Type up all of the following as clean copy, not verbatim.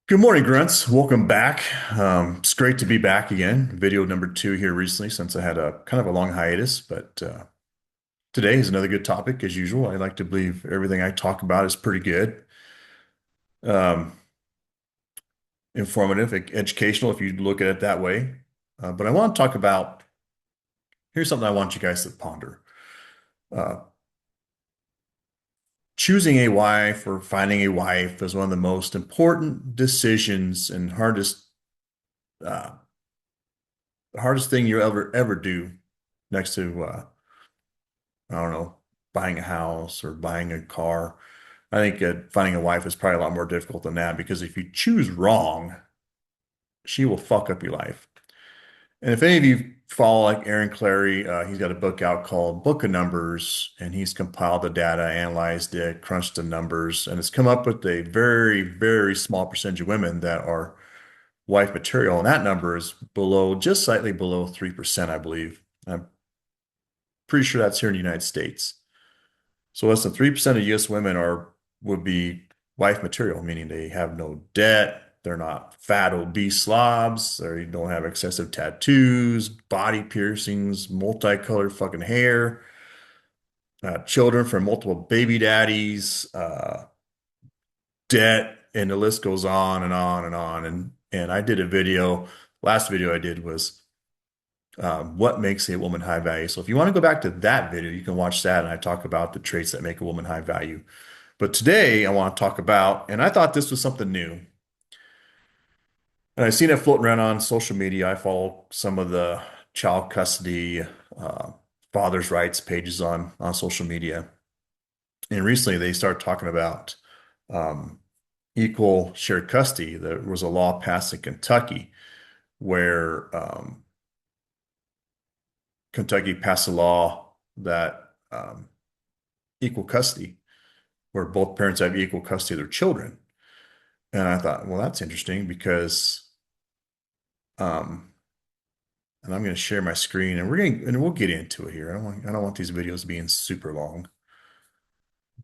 Good morning, Grunts. Welcome back. It's great to be back again. Video number two here recently since I had a kind of a long hiatus, but today is another good topic as usual. I like to believe everything I talk about is pretty good, um, informative, educational if you look at it that way. But I want to talk about here's something I want you guys to ponder. Uh, Choosing a wife or finding a wife is one of the most important decisions and uh, hardest thing you ever do next to I don't know, buying a house or buying a car. I think finding a wife is probably a lot more difficult than that because if you choose wrong, she will fuck up your life. And if any of you follow like Aaron Clary, he's got a book out called Book of Numbers, and he's compiled the data, analyzed it, crunched the numbers, and it's come up with a very, very small percentage of women that are wife material. And that number is below, just slightly below 3%, I believe. I'm pretty sure that's here in the United States. So less than 3% of US women are would be wife material, meaning they have no debt, they're not fat, obese slobs, they don't have excessive tattoos, body piercings, multicolored fucking hair, children from multiple baby daddies, debt, and the list goes on and on and on. And I did a video, last video I did was what makes a woman high value. So if you want to go back to that video, you can watch that, and I talk about the traits that make a woman high value. But today I want to talk about, and I thought this was something new, and I've seen it floating around on social media. I follow some of the child custody, uh, father's rights pages on social media, and recently they started talking about um, equal shared custody. There was a law passed in Kentucky where Kentucky passed a law that equal custody, where both parents have equal custody of their children. And I thought, well, that's interesting because um, and I'm going to share my screen and we'll get into it here. I don't want these videos being super long,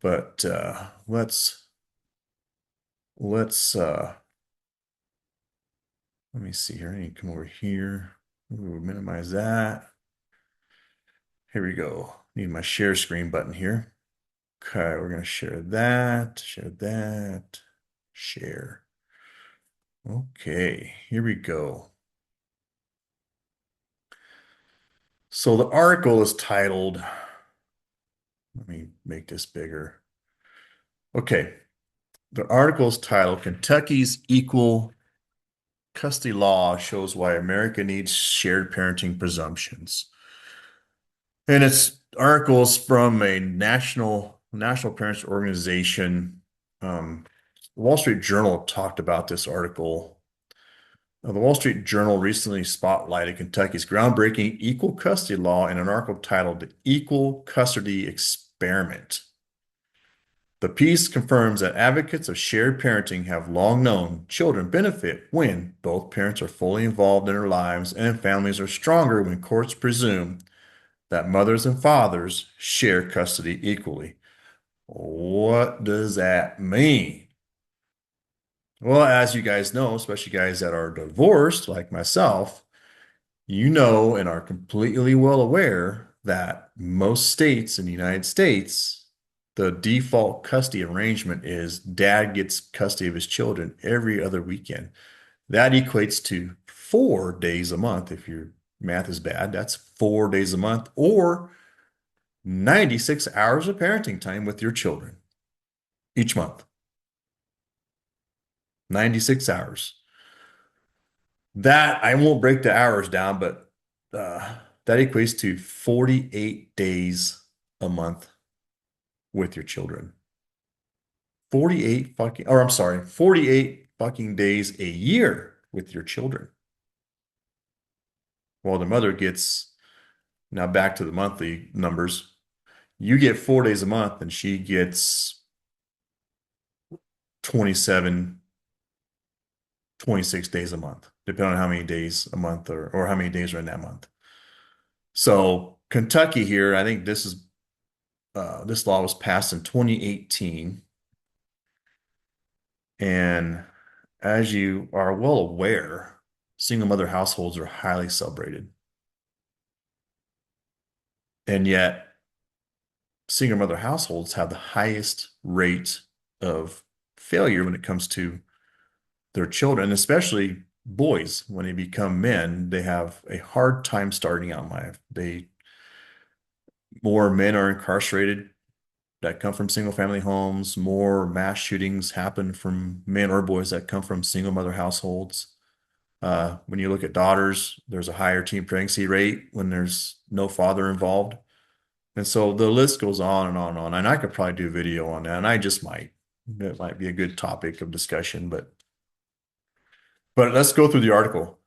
but let's let me see here. I need to come over here. Ooh, minimize that. Here we go. Need my share screen button here. Okay, we're going to share that, share. Okay, here we go. So the article is titled, let me make this bigger. Okay, the article is titled Kentucky's Equal Custody Law Shows Why America Needs Shared Parenting Presumptions. And it's articles from a national parents organization. The Wall Street Journal talked about this article. The Wall Street Journal recently spotlighted Kentucky's groundbreaking equal custody law in an article titled The Equal Custody Experiment. The piece confirms that advocates of shared parenting have long known children benefit when both parents are fully involved in their lives, and families are stronger when courts presume that mothers and fathers share custody equally. What does that mean? Well, as you guys know, especially guys that are divorced like myself, you know and are completely well aware that most states in the United States, the default custody arrangement is dad gets custody of his children every other weekend. That equates to 4 days a month. If your math is bad, that's 4 days a month or 96 hours of parenting time with your children each month. 96 hours. That I won't break the hours down, but that equates to 48 days a month with your children. 48 fucking, or I'm sorry, 48 fucking days a year with your children. While the mother gets, now back to the monthly numbers, you get 4 days a month and she gets 27, 26 days a month, depending on how many days a month or how many days are in that month. So Kentucky here, I think this law was passed in 2018, and as you are well aware, single mother households are highly celebrated. And yet, single mother households have the highest rate of failure when it comes to their children, especially boys. When they become men, they have a hard time starting out in life. More men are incarcerated that come from single family homes. More mass shootings happen from men or boys that come from single mother households. When you look at daughters, there's a higher teen pregnancy rate when there's no father involved. And so the list goes on and on and on. And I could probably do a video on that, and I just might. That might be a good topic of discussion, but let's go through the article.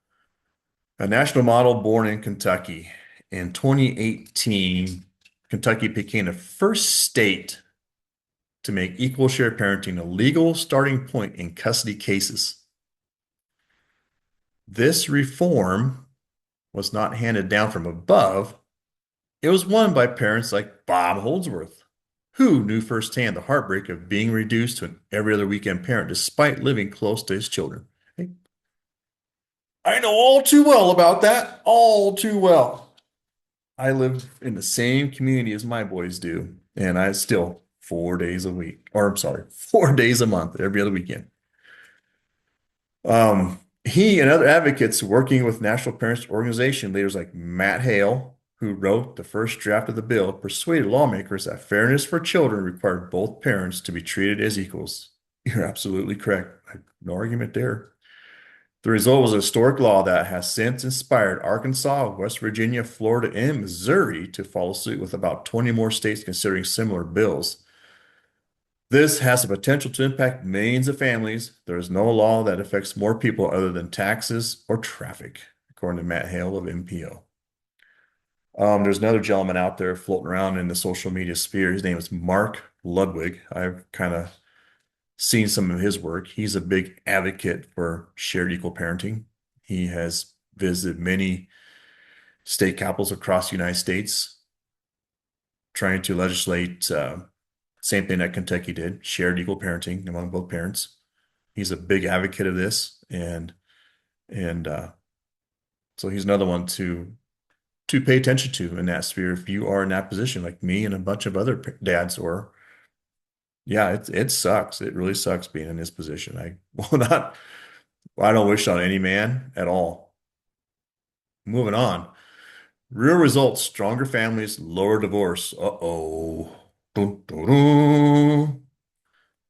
A national model born in Kentucky. In 2018, Kentucky became the first state to make equal share parenting a legal starting point in custody cases. This reform was not handed down from above. It was won by parents like Bob Holdsworth, who knew firsthand the heartbreak of being reduced to an every other weekend parent despite living close to his children. Hey, I know all too well about that, all too well. I live in the same community as my boys do, and I still 4 days a week, or I'm sorry, 4 days a month, every other weekend. He and other advocates working with National Parents Organization leaders like Matt Hale, who wrote the first draft of the bill, persuaded lawmakers that fairness for children required both parents to be treated as equals. You're absolutely correct. No argument there. The result was a historic law that has since inspired Arkansas, West Virginia, Florida, and Missouri to follow suit, with about 20 more states considering similar bills. This has the potential to impact millions of families. There is no law that affects more people other than taxes or traffic, according to Matt Hale of NPO. There's another gentleman out there floating around in the social media sphere. His name is Mark Ludwig. I've kind of seen some of his work. He's a big advocate for shared equal parenting. He has visited many state capitals across the United States trying to legislate same thing that Kentucky did, shared equal parenting among both parents. He's a big advocate of this, and so he's another one to pay attention to in that sphere if you are in that position, like me and a bunch of other dads. Or yeah, it sucks. It really sucks being in this position. I don't wish on any man at all. Moving on. Real results: stronger families, lower divorce. Uh-oh. Dun, dun, dun.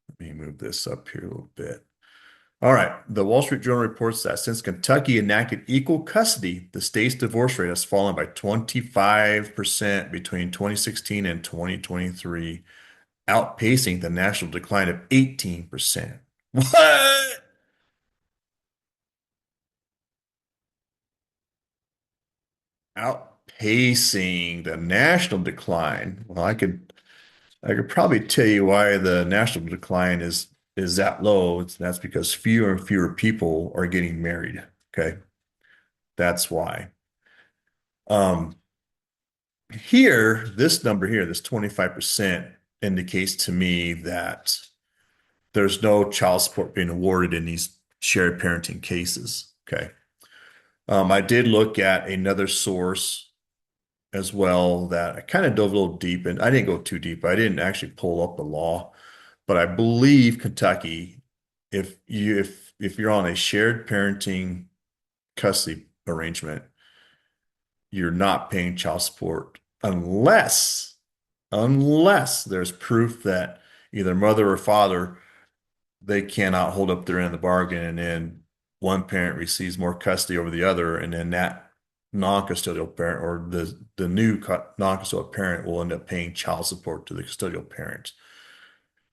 Let me move this up here a little bit. All right. The Wall Street Journal reports that since Kentucky enacted equal custody, the state's divorce rate has fallen by 25% between 2016 and 2023, outpacing the national decline of 18%. What? Outpacing the national decline. Well, I could probably tell you why the national decline is that low. That's because fewer and fewer people are getting married. Okay. That's why. Um, this number here, this 25% indicates to me that there's no child support being awarded in these shared parenting cases. Okay. I did look at another source as well that I kind of dove a little deep in. I didn't go too deep. I didn't actually pull up the law, but I believe Kentucky, if you're on a shared parenting custody arrangement, you're not paying child support unless there's proof that either mother or father, they cannot hold up their end of the bargain, and then one parent receives more custody over the other, and then that non-custodial parent or the new non-custodial parent will end up paying child support to the custodial parent.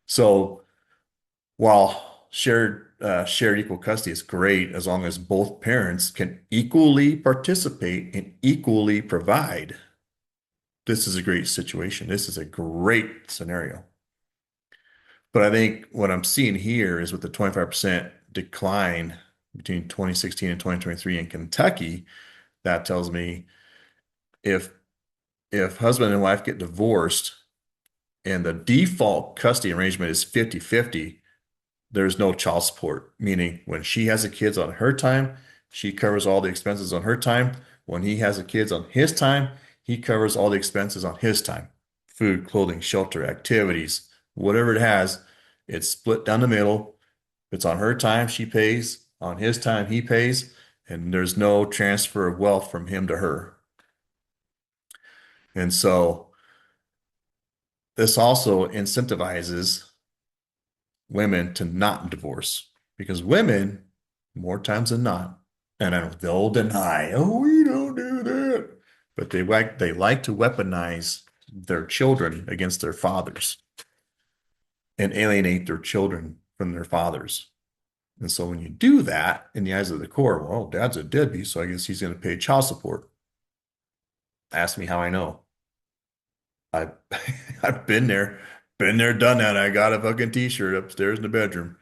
So while shared equal custody is great as long as both parents can equally participate and equally provide, this is a great situation. This is a great scenario. But I think what I'm seeing here is with the 25% decline between 2016 and 2023 in Kentucky, that tells me if husband and wife get divorced and the default custody arrangement is 50-50, there's no child support, meaning when she has the kids on her time, she covers all the expenses on her time. When he has the kids on his time, he covers all the expenses on his time. Food, clothing, shelter, activities, whatever it has, it's split down the middle. If it's on her time, she pays. On his time, he pays. And there's no transfer of wealth from him to her. And so this also incentivizes women to not divorce because women, more times than not, and I know they'll deny, oh, we don't do that, but they like to weaponize their children against their fathers and alienate their children from their fathers. And so when you do that in the eyes of the court, well, dad's a deadbeat, so I guess he's going to pay child support. Ask me how I know. I I've been there, done that. I got a fucking t-shirt upstairs in the bedroom.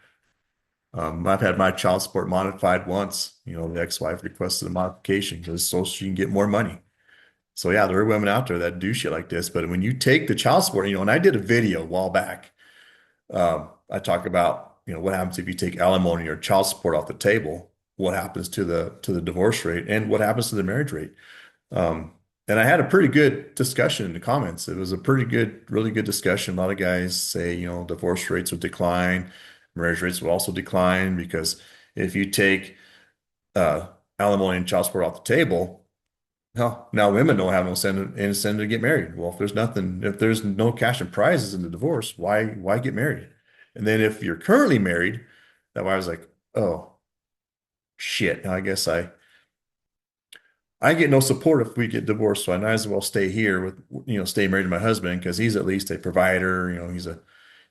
I've had my child support modified once. You know, the ex-wife requested a modification because so she can get more money. So yeah, there are women out there that do shit like this. But when you take the child support, and I did a video a while back. I talk about, what happens if you take alimony or child support off the table, what happens to the divorce rate and what happens to the marriage rate. Um, and I had a pretty good discussion in the comments. It was a pretty good, really good discussion. A lot of guys say, divorce rates would decline, marriage rates will also decline because if you take uh, alimony and child support off the table, now women don't have no incentive to get married. Well, if there's no cash and prizes in the divorce, why get married? And then if you're currently married, that why I was like, oh shit, now I guess I get no support if we get divorced, so I might as well stay here stay married to my husband because he's at least a provider.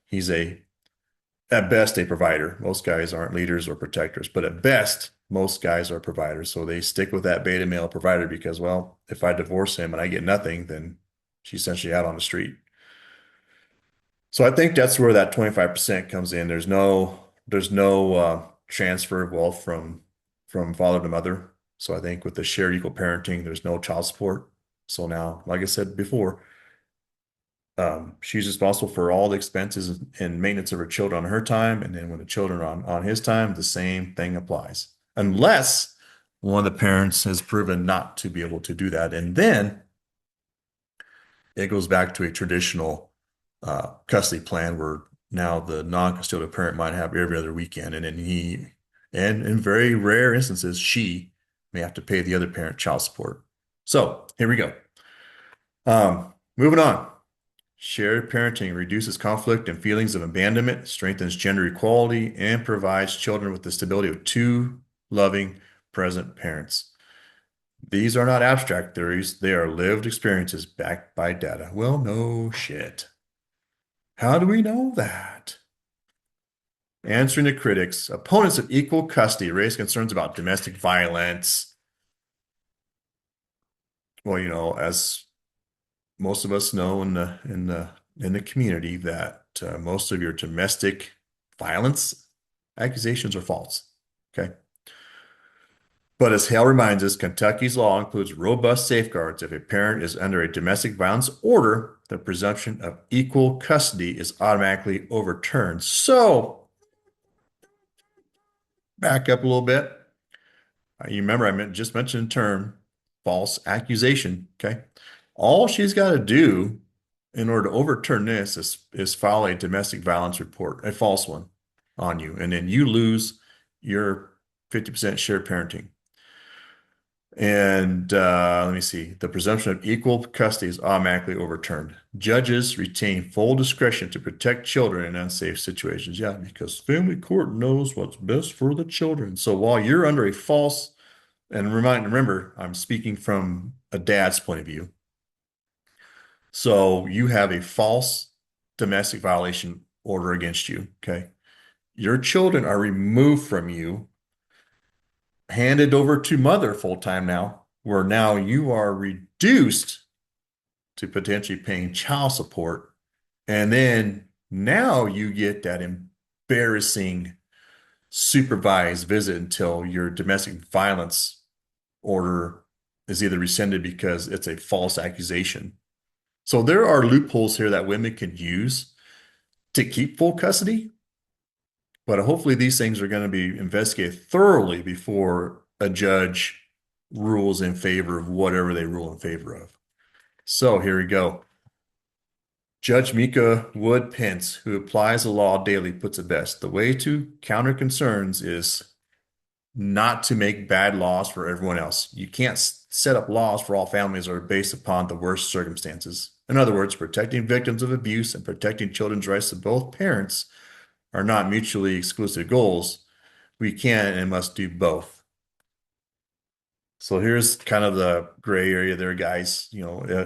He's at best a provider. Most guys aren't leaders or protectors, but at best, most guys are providers. So they stick with that beta male provider because, well, if I divorce him and I get nothing, then she's essentially out on the street. So I think that's where that 25% comes in. There's no transfer of wealth from father to mother. So I think with the shared equal parenting, there's no child support. So now, like I said before, she's responsible for all the expenses and maintenance of her children on her time. And then when the children are on his time, the same thing applies. Unless one of the parents has proven not to be able to do that. And then it goes back to a traditional custody plan where now the non-custodial parent might have every other weekend, and and in very rare instances, she may have to pay the other parent child support. So here we go. Moving on. Shared parenting reduces conflict and feelings of abandonment, strengthens gender equality, and provides children with the stability of two loving, present parents. These are not abstract theories, they are lived experiences backed by data. Well, no shit. How do we know that? Answering the critics, opponents of equal custody raise concerns about domestic violence. Well, as most of us know in the community that most of your domestic violence accusations are false. Okay. But as Hale reminds us, Kentucky's law includes robust safeguards. If a parent is under a domestic violence order, the presumption of equal custody is automatically overturned. So, back up a little bit. You remember just mentioned the term false accusation. Okay. All she's got to do in order to overturn this is file a domestic violence report, a false one on you, and then you lose your 50% shared parenting. And let me see, the presumption of equal custody is automatically overturned. Judges retain full discretion to protect children in unsafe situations. Yeah, because family court knows what's best for the children. So while you're under a false, and remember, I'm speaking from a dad's point of view. So you have a false domestic violation order against you. Okay. Your children are removed from you, handed over to mother full time now, where now you are reduced to potentially paying child support. And then now you get that embarrassing supervised visit until your domestic violence order is either rescinded because it's a false accusation. So there are loopholes here that women can use to keep full custody. But hopefully these things are going to be investigated thoroughly before a judge rules in favor of whatever they rule in favor of. So here we go. Judge Mika Wood Pence, who applies the law daily, puts it best. The way to counter concerns is not to make bad laws for everyone else. You can't set up laws for all families that are based upon the worst circumstances. In other words, protecting victims of abuse and protecting children's rights to both parents are not mutually exclusive goals. We can and must do both. So here's kind of the gray area there, guys.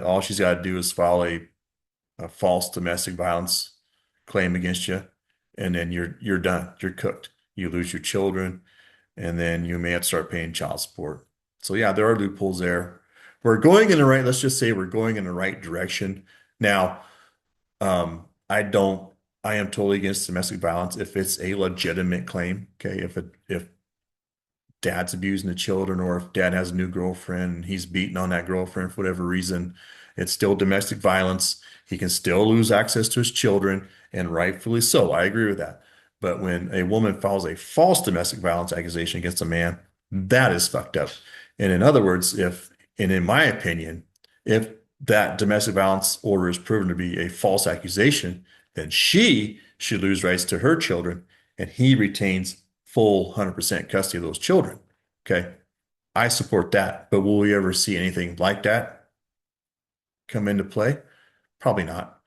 All she's got to do is file a false domestic violence claim against you, and then you're done. You're cooked. You lose your children, and then you may have to start paying child support. So yeah, there are loopholes there. Let's just say we're going in the right direction. Now, I am totally against domestic violence if it's a legitimate claim. Okay. If dad's abusing the children, or if dad has a new girlfriend and he's beating on that girlfriend for whatever reason, it's still domestic violence. He can still lose access to his children, and rightfully so. I agree with that. But when a woman files a false domestic violence accusation against a man, that is fucked up. And in other words, and in my opinion, if that domestic violence order is proven to be a false accusation, then she should lose rights to her children, and he retains full 100% custody of those children. Okay. I support that, but will we ever see anything like that come into play? Probably not.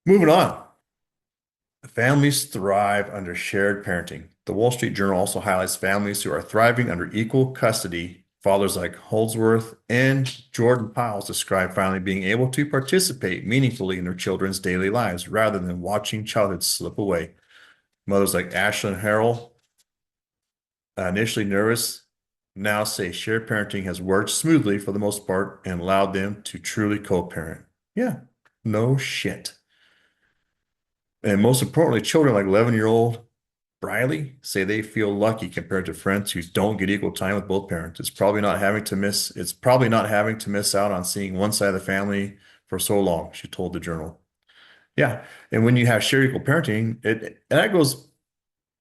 Moving on. Families thrive under shared parenting. The Wall Street Journal also highlights families who are thriving under equal custody. Fathers like Holdsworth and Jordan Piles describe finally being able to participate meaningfully in their children's daily lives rather than watching childhood slip away. Mothers like Ashlyn Harrell, initially nervous, now say shared parenting has worked smoothly for the most part and allowed them to truly co-parent. Yeah, no shit. And most importantly, children like 11-year-old Briley say they feel lucky compared to friends who don't get equal time with both parents. It's probably not having to miss out on seeing one side of the family for so long, she told the Journal. Yeah. And when you have shared equal parenting, and that goes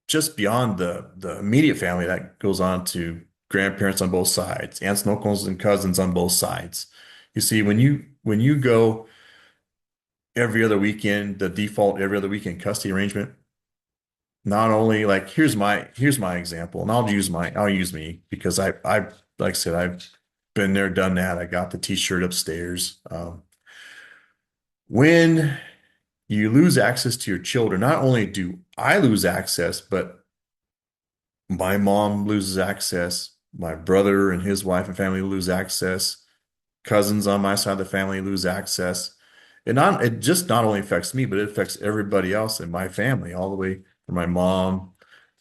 just beyond the immediate family, that goes on to grandparents on both sides, aunts and uncles and cousins on both sides. You see, when you go every other weekend, the default every other weekend custody arrangement, not only like here's my example, and I'll use me because I like I said, I've been there, done that. I got the t-shirt upstairs. When you lose access to your children, not only do I lose access, but my mom loses access, my brother and his wife and family lose access, cousins on my side of the family lose access. It just not only affects me, but it affects everybody else in my family, all the way from my mom,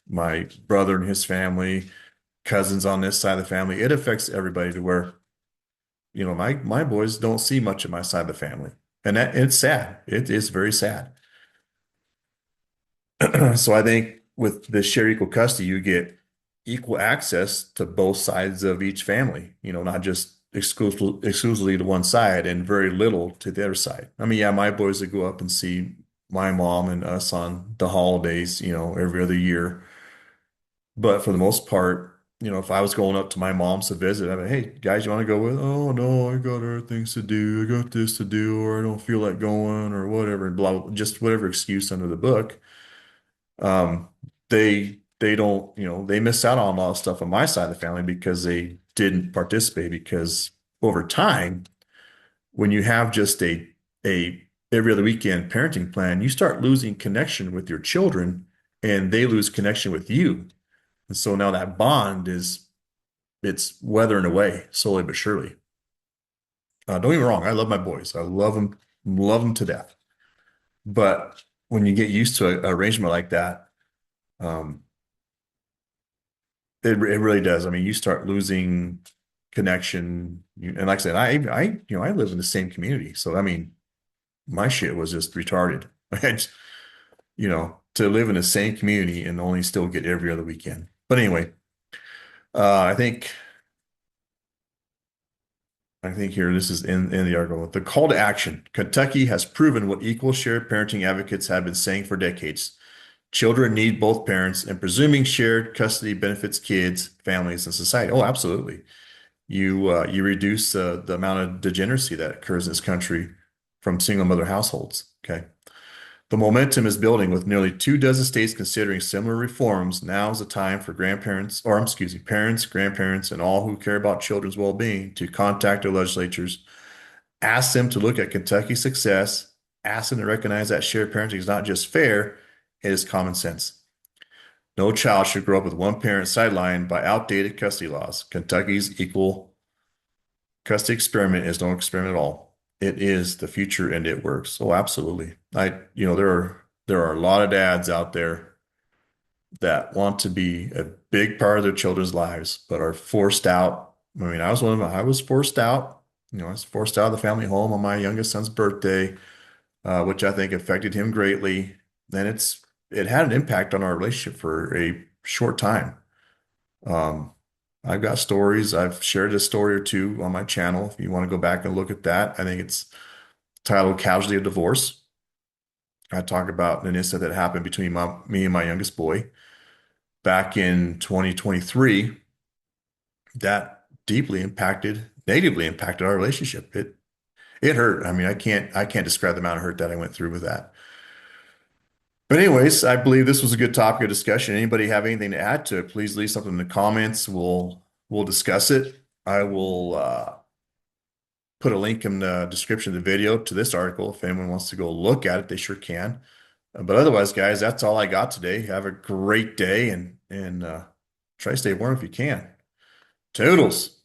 my brother and his family, cousins on this side of the family. It affects everybody to where, my boys don't see much of my side of the family. And it's sad. It is very sad. So I think with the share equal custody, you get equal access to both sides of each family, not just exclusively to one side and very little to the other side. I mean, yeah, my boys would go up and see my mom and us on the holidays, every other year. But for the most part, if I was going up to my mom's to visit, I'd be, hey, guys, you want to go with? Oh, no, I got other things to do. I got this to do, or I don't feel like going, or whatever, blah, blah, just whatever excuse under the book. um, they don't, they miss out on a lot of stuff on my side of the family because they didn't participate. Because over time, when you have just a every other weekend parenting plan, you start losing connection with your children, and they lose connection with you. And so now that bond it's weathering away slowly but surely. Don't get me wrong, I love my boys. I love them to death. But when you get used to an arrangement like that, um, it really does. I mean, you start losing connection. And like I said, I live in the same community. So, I mean, my shit was just retarded. To live in the same community and only still get every other weekend. But anyway, I think here, this is in the article. The call to action. Kentucky has proven what equal shared parenting advocates have been saying for decades. Children need both parents, and presuming shared custody benefits kids, families, and society. Oh, absolutely. You reduce the amount of degeneracy that occurs in this country from single mother households. Okay. The momentum is building with nearly 2 dozen states considering similar reforms. Now is the time for grandparents, or excuse me, parents, grandparents, and all who care about children's well-being to contact their legislatures, ask them to look at Kentucky's success, ask them to recognize that shared parenting is not just fair, it is common sense. No child should grow up with one parent sidelined by outdated custody laws. Kentucky's equal custody experiment is no experiment at all. It is the future and it works. Oh, absolutely. There are a lot of dads out there that want to be a big part of their children's lives, but are forced out. I mean, I was one of them. I was forced out. I was forced out of the family home on my youngest son's birthday, which I think affected him greatly. And it had an impact on our relationship for a short time. Um, I've got stories. I've shared a story or two on my channel. If you want to go back and look at that, I think it's titled Casualty of Divorce. I talk about an incident that happened between me and my youngest boy back in 2023 that negatively impacted our relationship. It hurt. I mean, I can't describe the amount of hurt that I went through with that. But anyways, I believe this was a good topic of discussion. Anybody have anything to add to it, please leave something in the comments. We'll discuss it. I will put a link in the description of the video to this article. If anyone wants to go look at it, they sure can. But otherwise, guys, that's all I got today. Have a great day and try to stay warm if you can. Toodles.